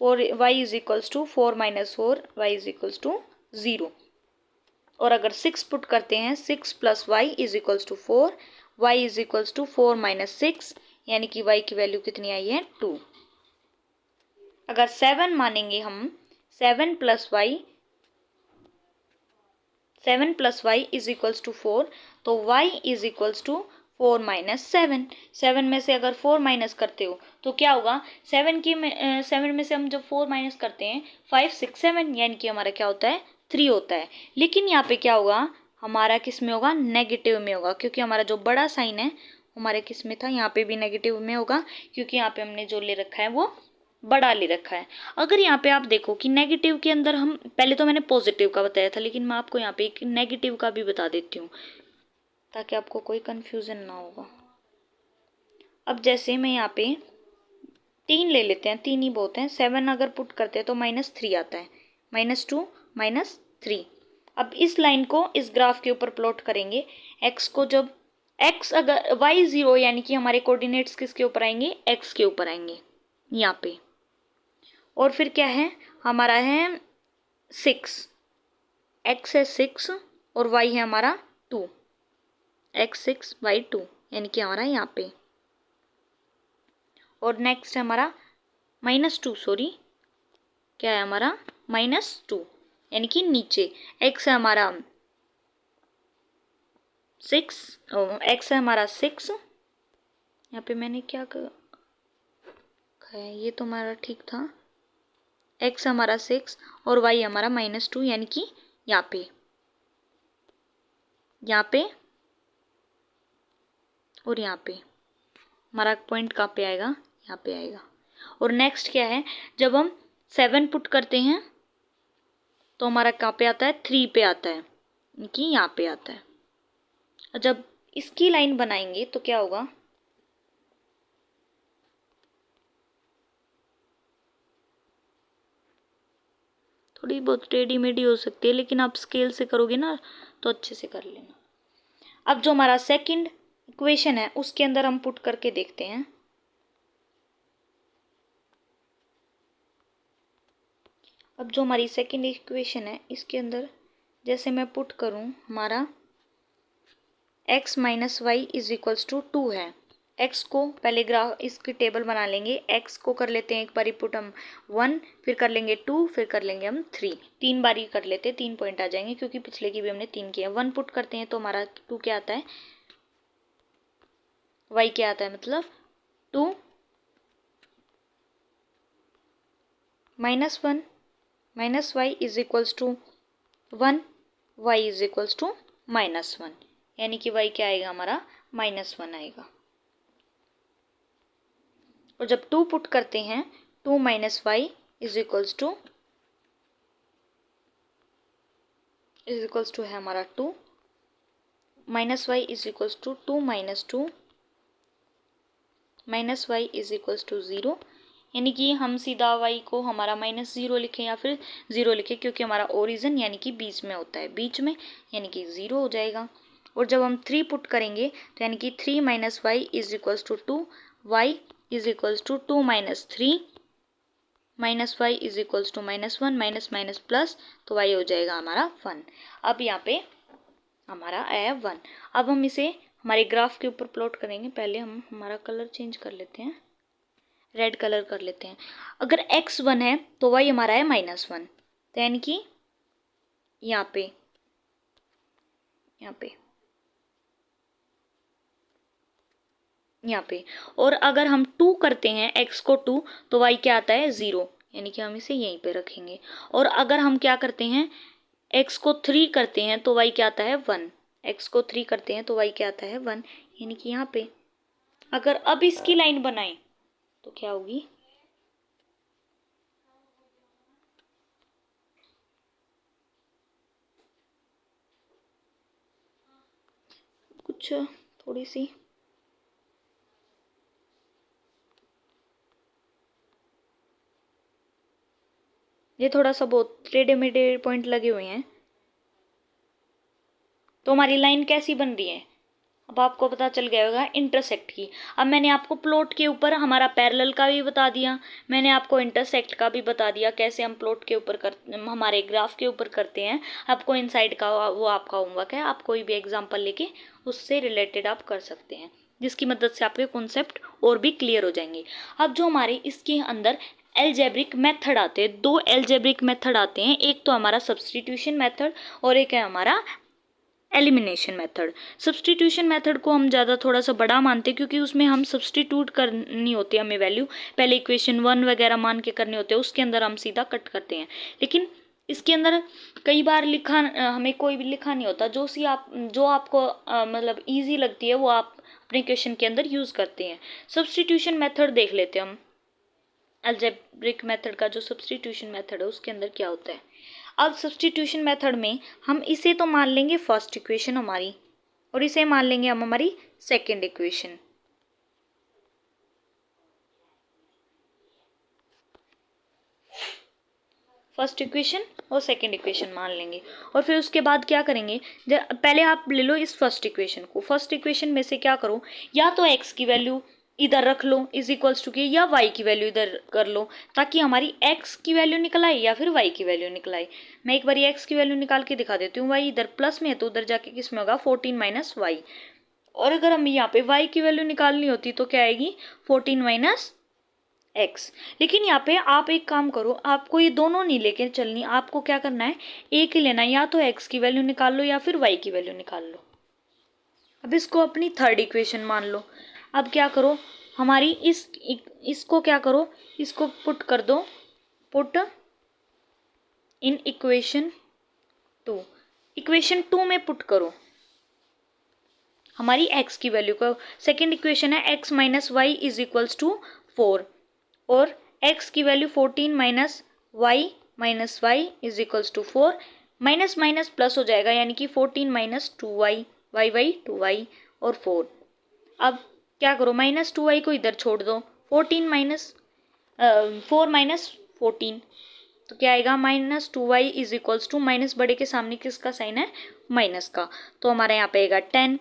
4 y is equals to 4 minus 4 y is equals to 0। और अगर 6 पुट करते हैं, 6 plus y is equals to 4, y is equals to 4 minus 6, यानी कि y की वैल्यू कितनी आई है 2। अगर 7 मानेंगे हम, 7 plus y is equals to 4, तो y is equals to 4 minus 7। 7 में से अगर 4 माइनस करते हो तो क्या होगा, 7 में से हम जब 4 माइनस करते हैं 5 6 7, यानी कि हमारा क्या होता है 3 होता है। लेकिन यहाँ पे क्या होगा, हमारा किस में होगा, नेगेटिव में होगा, क्योंकि हमारा जो बड़ा साइन है हमारे किस में था, यहाँ पे भी नेगेटिव में होगा, क्योंकि यहाँ पे हमने जो ले रखा है वो बड़ा ले रखा है। अगर यहाँ पे आप देखो कि नेगेटिव के अंदर हम, पहले तो मैंने पॉजिटिव का बताया था, लेकिन मैं आपको यहाँ पे एक नेगेटिव का भी बता देती हूँ ताकि आपको कोई कंफ्यूजन ना होगा। अब जैसे मैं यहाँ पे 3 ले लेते हैं, 3 ही बहुत हैं। 7 अगर पुट करते हैं तो -3 आता है, -2 -3। अब इस लाइन को इस ग्राफ के ऊपर प्लॉट करेंगे। एक्स को जब एक्स अगर y 0, यानी कि हमारे कोऑर्डिनेट्स किसके ऊपर आएंगे, एक्स के ऊपर आएंगे यहाँ पे। और फिर क्या है, हमारा है 6, x है 6 और y है हमारा 2, x 6 y 2, यानी कि हमारा यहाँ पे। और नेक्स्ट है हमारा -2, सॉरी क्या है हमारा -2, यानी कि नीचे। x है हमारा 6, x है हमारा 6, यहाँ पे मैंने क्या कहा है, ये तो हमारा ठीक था। x हमारा 6 और y हमारा -2, यानी कि यहाँ पे और यहाँ पे हमारा पॉइंट कहाँ पे आएगा, यहाँ पे आएगा। और नेक्स्ट क्या है, जब हम 7 पुट करते हैं तो हमारा कहाँ पे आता है, 3 पे आता है, कि यहाँ पे आता है। और जब इसकी लाइन बनाएंगे तो क्या होगा, थोड़ी बहुत टेढ़ी मेढ़ी हो सकती है, लेकिन आप स्केल से करोगे ना तो अच्छे से कर लेना। अब जो हमारा सेकंड इक्वेशन है उसके अंदर हम पुट करके देखते हैं। अब जो हमारी सेकंड इक्वेशन है इसके अंदर जैसे मैं पुट करूं, हमारा x minus y is equals to 2 है। x को पहले ग्राफ इसकी टेबल बना लेंगे। x को कर लेते हैं एक बारी पुट हम 1, फिर कर लेंगे 2, फिर कर लेंगे हम 3, 3 बारी कर लेते हैं, 3 पॉइंट आ जाएंगे, क्योंकि पिछले की भी हमने 3 किया। 1 पुट करते हैं तो हमारा 2 क्या आता है, y क्या आता है, मतलब 2 minus 1 minus y is equals to 1, y is equals to -1, यानी कि y क्या आएगा हमारा -1 आएगा। और जब 2 पुट करते हैं, 2 minus y is equals to है हमारा 2, minus y is equals to 2 minus 2 minus y is equals to 0, यानी कि हम सीधा y को हमारा -0 लिखें या फिर 0 लिखें, क्योंकि हमारा ओरिजिन यानी कि बीच में होता है, बीच में, यानी कि 0 हो जाएगा। और जब हम 3 पुट करेंगे तो यानी कि 3 minus y is equals to 2, y is equals to 2 minus 3, minus y is equals to -1 minus minus plus, तो y हो जाएगा हमारा 1। अब यहाँ पे हमारा आया 1। अब हम इसे हमारे ग्राफ के ऊपर प्लॉट करेंगे। पहले हम हमारा कलर चेंज कर लेते हैं, रेड कलर कर लेते हैं। अगर x 1 है तो y हमारा है -1, तो यानी कि यहाँ पे और अगर हम 2 करते हैं x को 2, तो y क्या आता है 0, यानी कि हम इसे यहीं पे रखेंगे। और अगर हम क्या करते हैं, x को 3 करते हैं तो y क्या आता है 1, x को 3 करते हैं तो y क्या आता है 1, यानी कि यहाँ पे अगर अब इसकी लाइन बनाएं तो क्या होगी, कुछ थोड़ी सी ये थोड़ा सा बहुत टेढ़े मेढ़े पॉइंट लगे हुए हैं, तो हमारी लाइन कैसी बन रही है, अब आपको पता चल गया होगा इंटरसेक्ट की। अब मैंने आपको प्लॉट के ऊपर हमारा पैरेलल का भी बता दिया, मैंने आपको इंटरसेक्ट का भी बता दिया, कैसे हम प्लॉट के ऊपर हमारे ग्राफ के ऊपर करते हैं। आपको इनसाइड का वो आपका होमवर्क है, आप कोई भी एग्जांपल लेके उससे रिलेटेड आप कर सकते हैं, जिसकी मदद से आपके कॉन्सेप्ट और भी क्लियर हो जाएंगे। अब जो हमारे इसके अंदर एल्जेब्रिक मेथड आते हैं, दो एल्जेब्रिक मेथड आते हैं, एक तो हमारा सब्सटीट्यूशन मेथड और एक है हमारा एलिमिनेशन मेथड। सब्सटीट्यूशन मेथड को हम ज़्यादा थोड़ा सा बड़ा मानते हैं, क्योंकि उसमें हम सब्सटीट्यूट करनी होती है हमें वैल्यू, पहले इक्वेशन 1 वगैरह मान के करने होते हैं, उसके अंदर हम सीधा कट करते हैं। लेकिन इसके अंदर कई बार लिखा हमें कोई भी लिखा नहीं होता, जो आपको मतलब ईजी लगती है वो आप अपने क्वेश्चन के अंदर यूज़ करते हैं। सब्सटीट्यूशन मेथड देख लेते हैं हम, अलजेब्रिक मेथड का जो सब्सटीट्यूशन मेथड है उसके अंदर क्या होता है। अब सब्सटीट्यूशन मेथड में हम इसे तो मान लेंगे फर्स्ट इक्वेशन हमारी, और इसे मान लेंगे हम हमारी सेकंड इक्वेशन। फर्स्ट इक्वेशन और सेकंड इक्वेशन मान लेंगे, और फिर उसके बाद क्या करेंगे, पहले आप ले लो इस फर्स्ट इक्वेशन को, फर्स्ट इक्वेशन में से क्या करो, या तो x की वैल्यू इधर रख लो इज इक्वल्स टू के, या y की वैल्यू इधर कर लो, ताकि हमारी x की वैल्यू निकल आए या फिर y की वैल्यू निकल आए। मैं एक बार x की वैल्यू निकाल के दिखा देती हूँ, y इधर प्लस में है तो उधर जाके किस में होगा 14 माइनस वाई, और अगर हम यहाँ पे y की वैल्यू निकालनी होती तो क्या आएगी 14 माइनस एक्स। लेकिन यहाँ पे आप एक काम करो, आपको ये दोनों नहीं लेके चलनी, आपको क्या करना है एक ही लेना है, या तो x की वैल्यू निकाल लो या फिर y की वैल्यू निकाल लो। अब इसको अपनी थर्ड इक्वेशन मान लो। अब क्या करो, हमारी इसको क्या करो, इसको पुट कर दो, पुट इन इक्वेशन 2, इक्वेशन 2 में पुट करो हमारी x की वैल्यू को। सेकेंड इक्वेशन है x minus y is equals to 4, और x की value 14 minus y is equals to 4, minus minus plus हो जाएगा, यानी कि 14 माइनस 2y, वाई 2y और 4। अब क्या करो, माइनस 2y को इधर छोड़ दो, 14 माइनस 4 माइनस 14, तो क्या आएगा minus 2y is equals to, minus बड़े के सामने किसका साइन है माइनस का, तो हमारे यहाँ पे आएगा 10।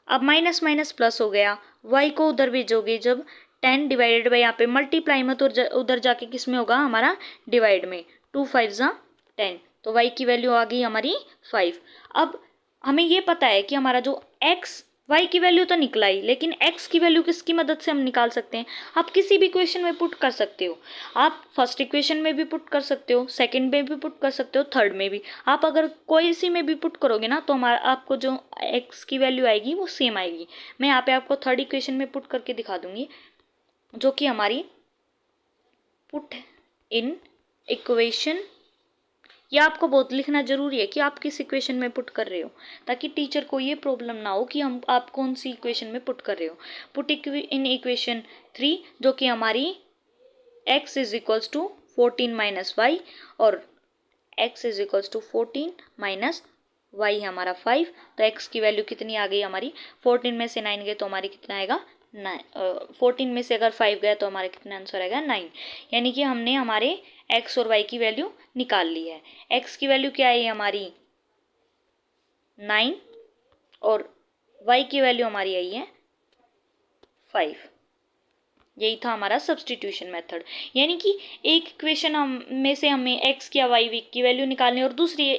अब माइनस माइनस प्लस हो गया, y को उधर भेजोगे जब 10 डिवाइडेड बाई, यहाँ पे मल्टीप्लाई मत उधर जाके किस में होगा हमारा डिवाइड में, 2 5 जा 10, तो y की वैल्यू आ गई हमारी 5। अब हमें ये पता है कि हमारा जो x y की वैल्यू तो निकला ही, लेकिन x की वैल्यू किसकी मदद से हम निकाल सकते हैं, आप किसी भी इक्वेशन में पुट कर सकते हो, आप फर्स्ट इक्वेशन में भी पुट कर सकते हो, सेकंड में भी पुट कर सकते हो, थर्ड में भी। आप अगर कोई सी में भी पुट करोगे ना तो हमारा आपको जो x की वैल्यू आएगी वो सेम आएगी। मैं यहाँ पे आपको थर्ड इक्वेशन में पुट करके दिखा दूंगी, जो कि हमारी पुट इन इक्वेशन, ये आपको बहुत लिखना जरूरी है कि आप किस इक्वेशन में पुट कर रहे हो, ताकि टीचर को ये प्रॉब्लम ना हो कि हम आप कौन सी इक्वेशन में पुट कर रहे हो। पुट इन इक्वेशन 3, जो कि हमारी x is equals to 14 minus y, और x is equals to 14 minus y है हमारा 5, तो x की वैल्यू कितनी आ गई हमारी, 14 में से 9 गए तो हमारी कितना आएगा 9, 14 में से अगर 5 गया तो हमारे कितना आंसर आएगा 9, यानी कि हमने हमारे x और y की वैल्यू निकाल ली है। x की वैल्यू क्या है हमारी 9, और y की वैल्यू हमारी आई है 5। यही था हमारा सब्सटीट्यूशन मेथड, यानी कि एक इक्वेशन में से हमें x या y की वैल्यू निकालनी है और दूसरी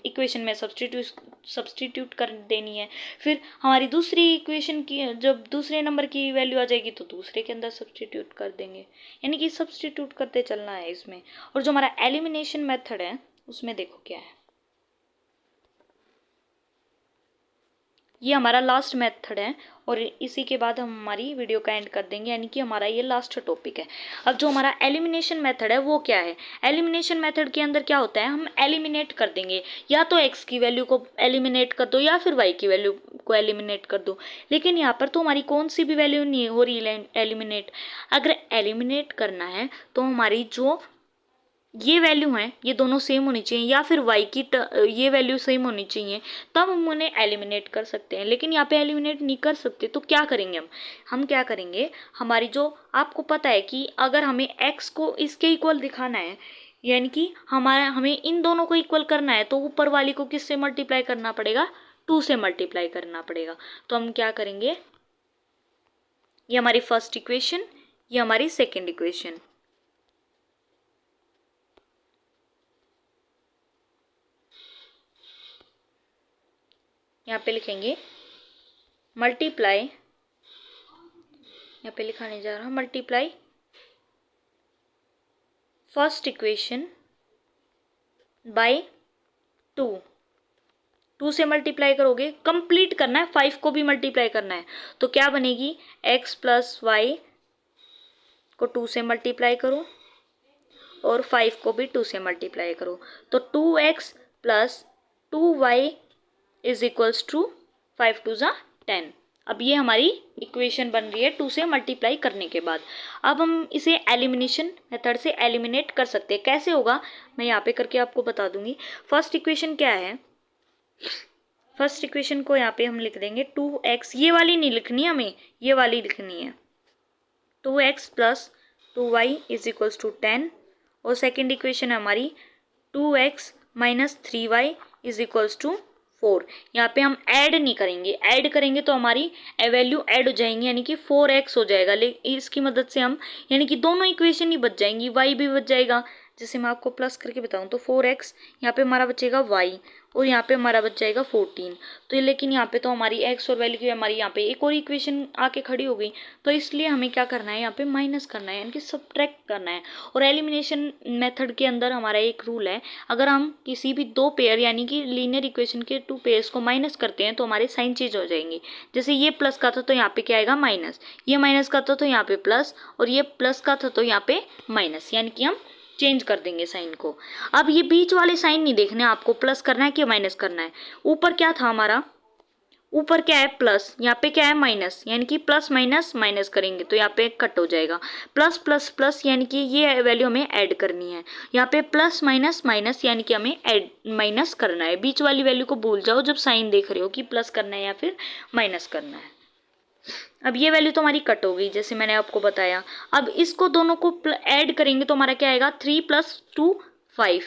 इक्वेशन में सब्सटीट्यूट कर देनी है। फिर हमारी दूसरी इक्वेशन की जब दूसरे नंबर की वैल्यू आ जाएगी तो दूसरे के अंदर सब्सटीट्यूट कर देंगे, यानी कि सब्सटीट्यूट करते चलना है इसमें। और जो हमारा एलिमिनेशन मेथड है उसमें देखो क्या है, ये हमारा लास्ट मेथड है और इसी के बाद हम हमारी वीडियो का एंड कर देंगे, यानी कि हमारा ये लास्ट टॉपिक है। अब जो हमारा एलिमिनेशन मेथड है वो क्या है? एलिमिनेशन मेथड के अंदर क्या होता है, हम एलिमिनेट कर देंगे, या तो x की वैल्यू को एलिमिनेट कर दो या फिर y की वैल्यू को एलिमिनेट कर दो। लेकिन यहाँ पर तो हमारी कौन सी भी वैल्यू नहीं हो रही एलिमिनेट। अगर एलिमिनेट करना है तो हमारी जो ये वैल्यू हैं ये दोनों सेम होनी चाहिए, या फिर y की ये वैल्यू सेम होनी चाहिए, तब हम उन्हें एलिमिनेट कर सकते हैं। लेकिन यहाँ पे एलिमिनेट नहीं कर सकते तो क्या करेंगे हम क्या करेंगे, हमारी जो आपको पता है कि अगर हमें x को इसके इक्वल दिखाना है, यानी कि हमें इन दोनों को इक्वल करना है, तो ऊपर वाली को किससे मल्टीप्लाई करना पड़ेगा, 2 से मल्टीप्लाई करना पड़ेगा। तो हम क्या करेंगे, ये हमारी फर्स्ट इक्वेशन, ये हमारी सेकेंड इक्वेशन। यहाँ पे लिखेंगे मल्टीप्लाई, यहाँ पे लिखा नहीं जा रहा, मल्टीप्लाई फर्स्ट इक्वेशन बाय 2। 2 से मल्टीप्लाई करोगे, कंप्लीट करना है, 5 को भी मल्टीप्लाई करना है, तो क्या बनेगी, x प्लस वाई को 2 से मल्टीप्लाई करो और 5 को भी 2 से मल्टीप्लाई करो, तो 2x plus 2y is equals to 5 2 ज़ा 10। अब ये हमारी इक्वेशन बन रही है 2 से मल्टीप्लाई करने के बाद। अब हम इसे एलिमिनेशन मेथड से एलिमिनेट कर सकते हैं। कैसे होगा मैं यहाँ पे करके आपको बता दूंगी। फर्स्ट इक्वेशन क्या है, फर्स्ट इक्वेशन को यहाँ पे हम लिख देंगे 2x, ये वाली नहीं लिखनी हमें, ये वाली लिखनी है, 2x plus 2y is equals to 10। और सेकेंड इक्वेशन है हमारी 2x minus 3y is equals to 4। यहाँ पे हम ऐड नहीं करेंगे, ऐड करेंगे तो हमारी वैल्यू ऐड हो जाएंगी, यानी कि 4x हो जाएगा। लेकिन इसकी मदद से हम, यानी कि दोनों इक्वेशन ही बच जाएंगी, y भी बच जाएगा। जैसे मैं आपको प्लस करके बताऊँ तो 4x यहाँ पे हमारा बचेगा y, और यहाँ पे हमारा बच जाएगा 14। तो लेकिन यहाँ पे तो हमारी x और वैल्यू की हमारी यहाँ पे एक और इक्वेशन आके खड़ी हो गई, तो इसलिए हमें क्या करना है, यहाँ पे माइनस करना है, यानी कि सब्ट्रैक्ट करना है। और एलिमिनेशन मेथड के अंदर हमारा एक रूल है, अगर हम किसी भी दो पेयर यानी कि लीनियर इक्वेशन के 2 पेयर्स को माइनस करते हैं तो हमारे साइन चेंज हो जाएंगे। जैसे ये प्लस का था तो यहाँ पे क्या आएगा, माइनस, ये माइनस का था तो यहाँ पे प्लस, और ये प्लस का था तो यहाँ पे माइनस, यानी कि हम चेंज कर देंगे साइन को। अब ये बीच वाले साइन नहीं देखने आपको, प्लस करना है कि माइनस करना है। ऊपर क्या था हमारा, ऊपर क्या है प्लस, यहाँ पे क्या है माइनस, यानी कि प्लस माइनस माइनस करेंगे तो यहाँ पे कट हो जाएगा, प्लस प्लस प्लस, यानी कि ये वैल्यू हमें ऐड करनी है। यहाँ पे प्लस माइनस माइनस, यानी कि हमें ऐड माइनस करना है। बीच वाली वैल्यू को भूल जाओ जब साइन देख रहे हो कि प्लस करना है या फिर माइनस करना है। अब ये वैल्यू तो हमारी कट हो गई जैसे मैंने आपको बताया। अब इसको दोनों को ऐड करेंगे तो हमारा क्या आएगा, 3 प्लस 2 5,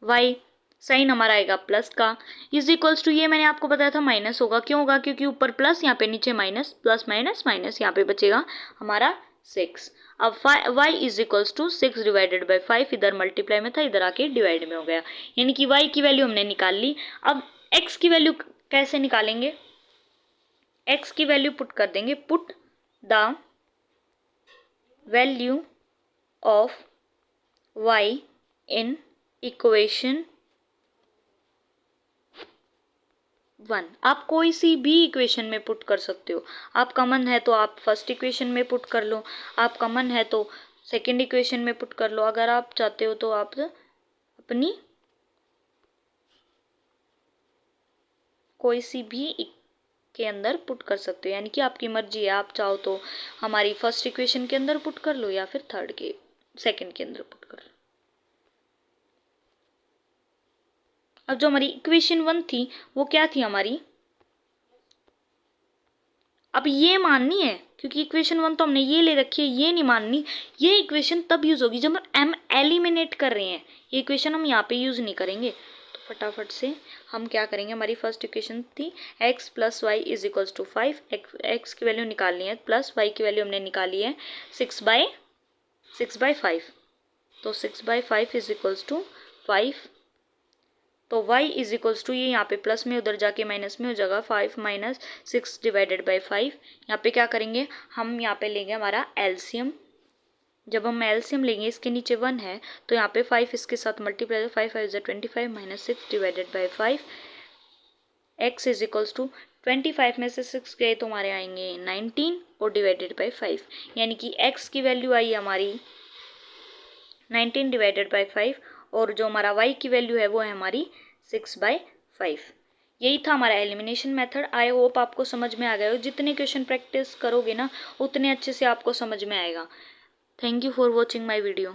वाई साइन हमारा आएगा प्लस का, इज इक्वल्स टू, ये मैंने आपको बताया था माइनस होगा, क्यों होगा, क्योंकि ऊपर प्लस यहाँ पे नीचे माइनस, प्लस माइनस माइनस, यहाँ पे बचेगा हमारा 6। अब y is equals to 6 divided by 5, इधर मल्टीप्लाई में था इधर आके डिवाइड में हो गया, यानी कि y की वैल्यू हमने निकाल ली। अब x की वैल्यू कैसे निकालेंगे, x की वैल्यू पुट कर देंगे, put the value of y in equation 1। आप कोई सी भी इक्वेशन में पुट कर सकते हो, आपका मन है तो आप फर्स्ट इक्वेशन में पुट कर लो, आपका मन है तो सेकंड इक्वेशन में पुट कर लो, अगर आप चाहते हो तो आप अपनी कोई सी भी के अंदर पुट कर सकते हो, यानी कि आपकी मर्जी है। आप चाहो तो हमारी फर्स्ट इक्वेशन के अंदर पुट कर लो या फिर सेकंड के अंदर पुट कर लो। अब जो हमारी इक्वेशन 1 थी वो क्या थी हमारी, अब ये माननी है क्योंकि इक्वेशन 1 तो हमने ये ले रखी है, ये नहीं माननी। ये इक्वेशन तब यूज होगी जब हम एलिमिनेट कर रहे हैं, ये इक्वेशन हम यहाँ पे यूज नहीं करेंगे। तो फटाफट से हम क्या करेंगे, हमारी फर्स्ट इक्वेशन थी x plus y is equals to 5, x की वैल्यू निकालनी है, प्लस y की वैल्यू हमने निकाली है 6 बाई 5, तो 6 बाई 5 इज इक्वल्स टू 5। तो y इज इक्वल्स टू, ये यहाँ पे प्लस में उधर जाके माइनस में हो जाएगा, 5 माइनस 6 डिवाइडेड बाई 5। यहाँ पे क्या करेंगे हम, यहाँ पे लेंगे हमारा एलसीएम। जब हम एलसीएम लेंगे, इसके नीचे 1 है तो यहाँ पे 5 इसके साथ multiply, 5 5 25 minus 6 divided by 5, x is equals to 25 में से 6 गए तो हमारे आएंगे 19 और डिवाइडेड बाई 5, यानी कि x की वैल्यू आई हमारी 19 डिवाइडेड बाई 5 और जो हमारा y की वैल्यू है वो है हमारी 6/5। यही था हमारा एलिमिनेशन मेथड। आई होप आपको समझ में आ गया हो। जितने क्वेश्चन प्रैक्टिस करोगे ना उतने अच्छे से आपको समझ में आएगा। Thank you for watching my video.